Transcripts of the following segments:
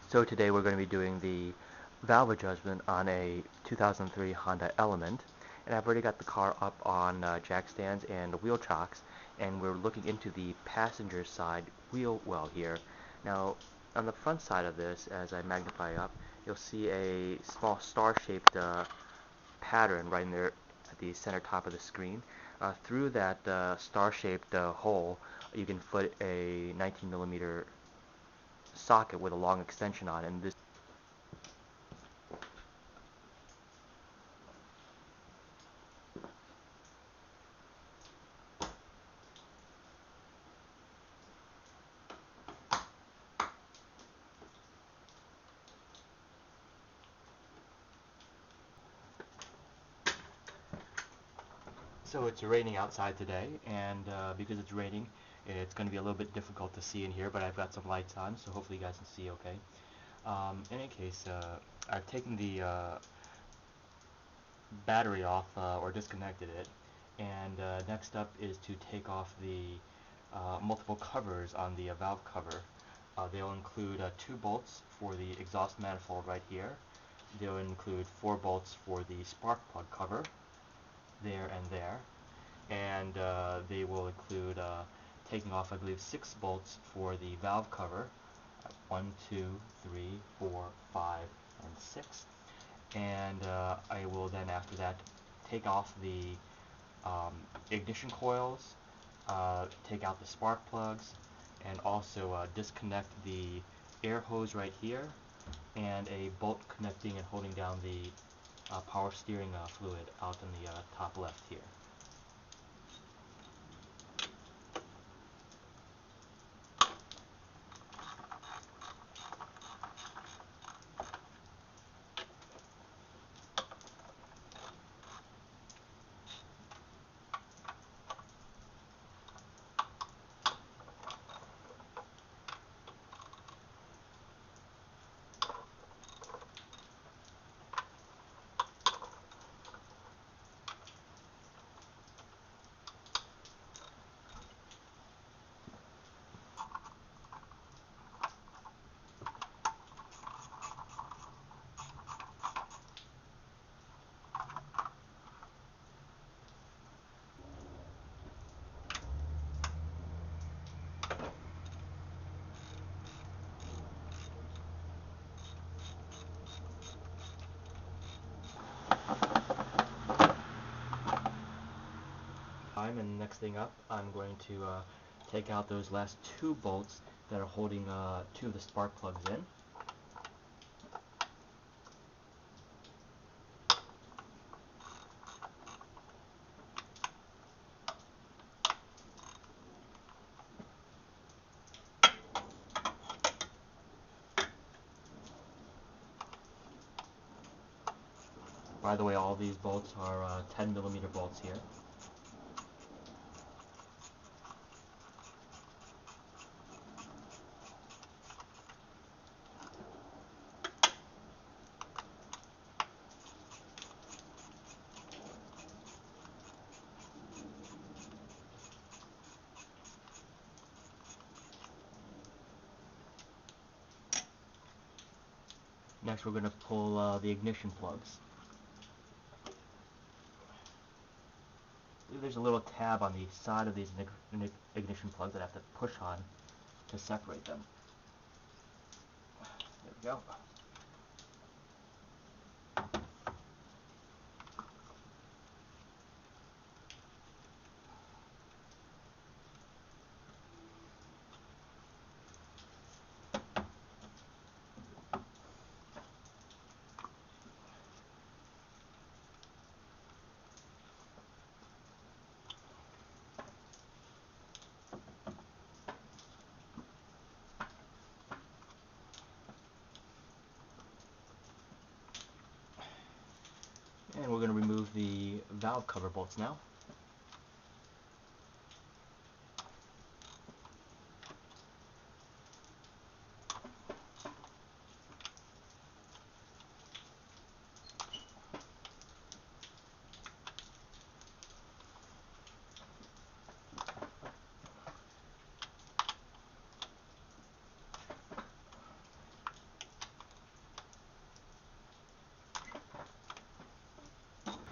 So today we're going to be doing the valve adjustment on a 2003 Honda Element, and I've already got the car up on jack stands and wheel chocks, and we're looking into the passenger side wheel well here. Now on the front side of this, as I magnify up, you'll see a small star-shaped pattern right in there at the center top of the screen. Through that star-shaped hole, you can put a 19 millimeter socket with a long extension on it, and this So it's raining outside today, and because it's raining, it's going to be a little bit difficult to see in here, but I've got some lights on, so hopefully you guys can see okay. In any case, I've taken the battery off or disconnected it, and next up is to take off the multiple covers on the valve cover. They'll include 2 bolts for the exhaust manifold right here. They'll include 4 bolts for the spark plug cover, there and there, and they will include taking off, I believe, 6 bolts for the valve cover, 1, 2, 3, 4, 5, and 6, and I will then after that take off the ignition coils, take out the spark plugs, and also disconnect the air hose right here, and a bolt connecting and holding down the power steering fluid out in the top left here. And next thing up, I'm going to take out those last 2 bolts that are holding 2 of the spark plugs in. By the way, all these bolts are 10 millimeter bolts here. Next we're going to pull the ignition plugs. There's a little tab on the side of these ignition plugs that I have to push on to separate them. There we go. And we're going to remove the valve cover bolts now.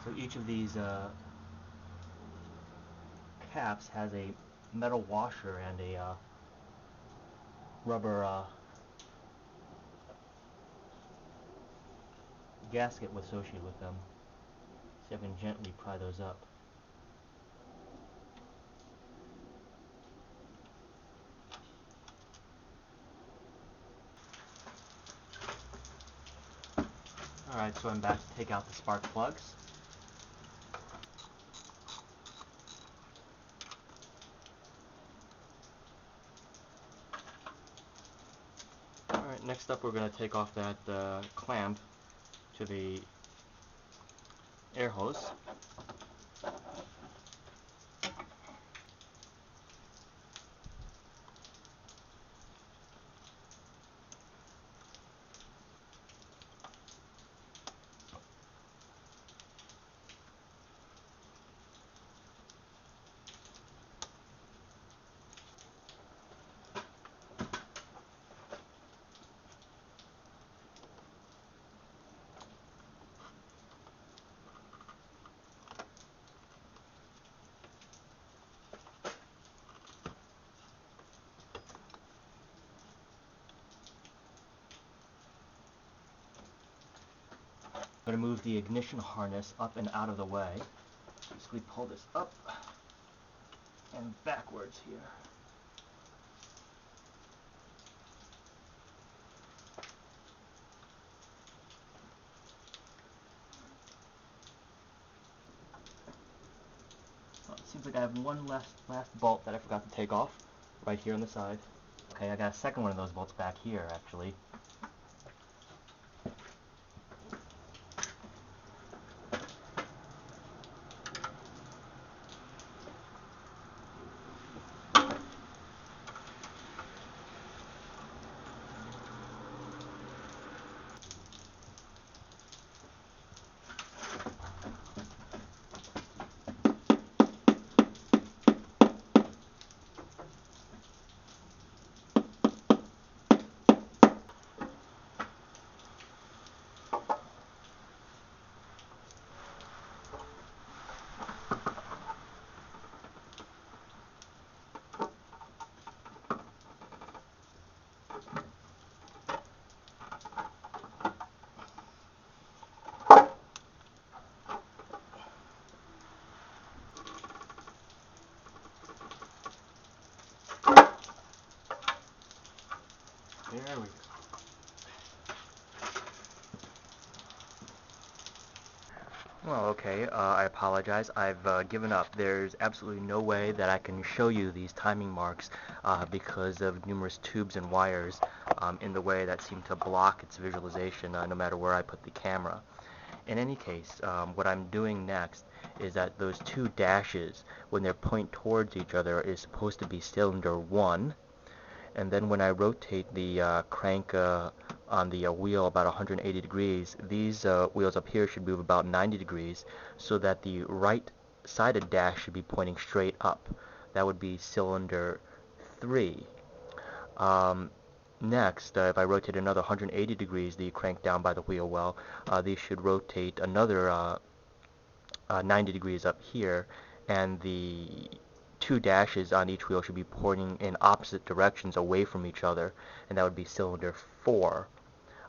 So each of these caps has a metal washer and a rubber gasket associated with them. See if I can gently pry those up. Alright, so I'm back to take out the spark plugs. Alright, next up we're going to take off that clamp to the air hose. I'm going to move the ignition harness up and out of the way. Basically pull this up and backwards here. Well, it seems like I have one last bolt that I forgot to take off, right here on the side. Okay, I got a second one of those bolts back here, actually. There we go. Well, okay, I apologize. I've given up. There's absolutely no way that I can show you these timing marks because of numerous tubes and wires in the way that seem to block its visualization no matter where I put the camera. In any case, what I'm doing next is that those two dashes, when they point towards each other, is supposed to be cylinder 1. And then when I rotate the crank on the wheel about 180 degrees, these wheels up here should move about 90 degrees, so that the right-sided dash should be pointing straight up. That would be cylinder 3. Next, if I rotate another 180 degrees, the crank down by the wheel well, these should rotate another 90 degrees up here, and the two dashes on each wheel should be pointing in opposite directions away from each other, and that would be cylinder 4.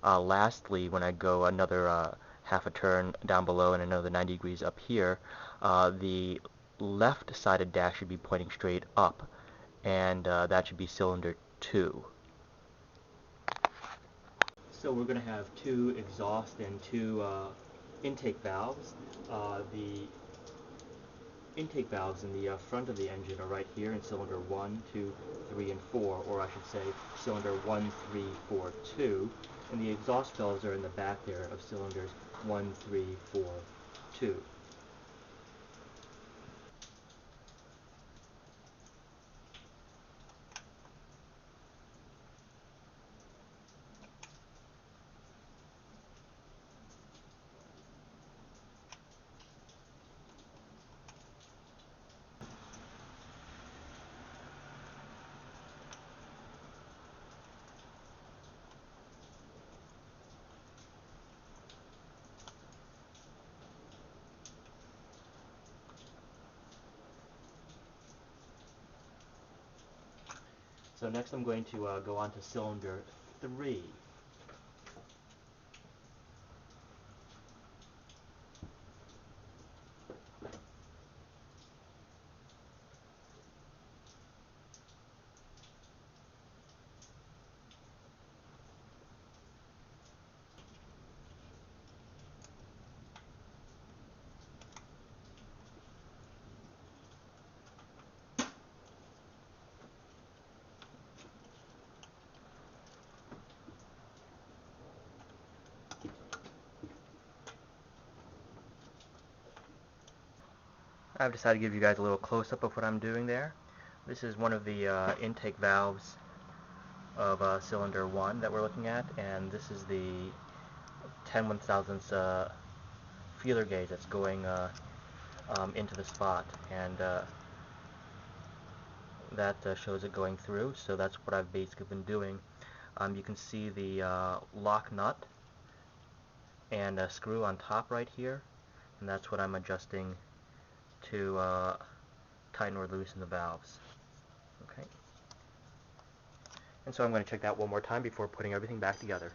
Lastly, when I go another half a turn down below and another 90 degrees up here, the left-sided dash should be pointing straight up, and that should be cylinder 2. So we're going to have two exhaust and two intake valves. The intake valves in the front of the engine are right here in cylinder 1, 2, 3, and 4, or I should say cylinder 1, 3, 4, 2, and the exhaust valves are in the back there of cylinders 1, 3, 4, 2. So next I'm going to go on to cylinder 3. I've decided to give you guys a little close-up of what I'm doing there. This is one of the intake valves of cylinder 1 that we're looking at, and this is the 10/1000ths feeler gauge that's going into the spot, and that shows it going through. So that's what I've basically been doing. You can see the lock nut and a screw on top right here, and that's what I'm adjusting to tighten or loosen the valves. Okay. And so I'm going to check that one more time before putting everything back together.